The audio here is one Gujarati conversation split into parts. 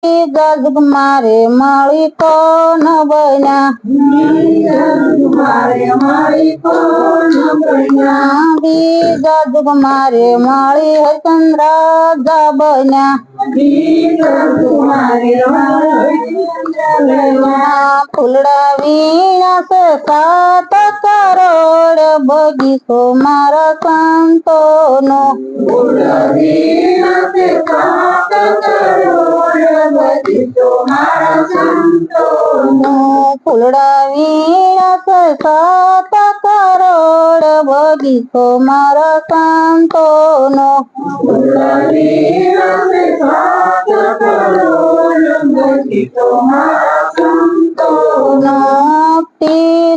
ગજગ મારે મળી કોણ બન્યા ગજગ મારે મળી હરિચંદ્ર રાજા બન્યા ફૂલડા વીણા છે 7 કરોડ બગીચો મારા સંતોનો ફૂલડા વીણા છે 7 કરોડ બગીચો મારા સંતોનો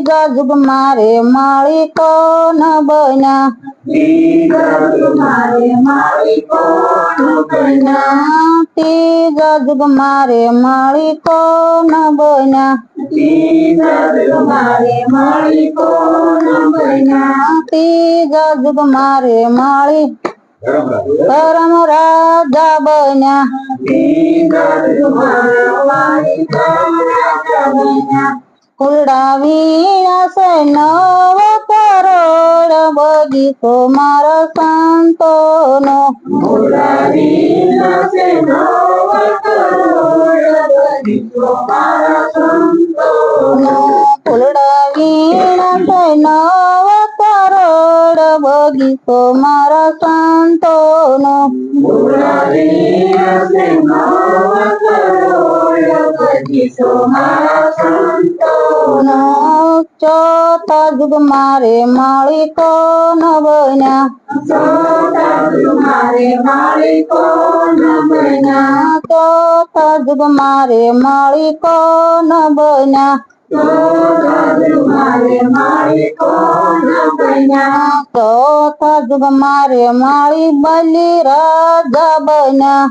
ગજગ મારે માળી કોણ બન્યા ગજગ મારે માળી કોણ બન્યા ગજગ મારે માળી પરમ રાજા બન્યા ફૂલડા વીણા છે 9 કરોડ બગીચો મારા સંતોનો ફૂલડા વીણા છે 9 કરોડ બગીચો મારા સંતોનો ચોથા જુગ મારે માળી કોણ બન્યા ચોથા જુગ મારે માળી કોણ બન્યા ચોથા જુગ મારે માળી બલી રાજા બન્યા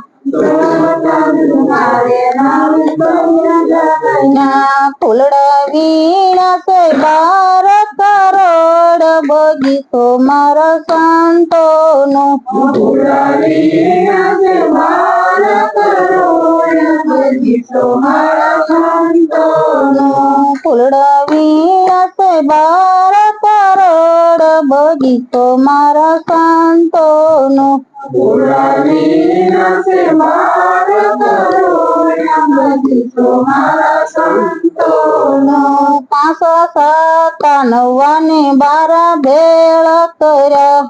ફૂલડા વીણા છે 12 કરોડ બગીચો મારા સંતોનો ફૂલડા વીણા છે 12 કરોડ બગીચો મારા સંતોનો 5 7 9 12 ભેળ કર્યા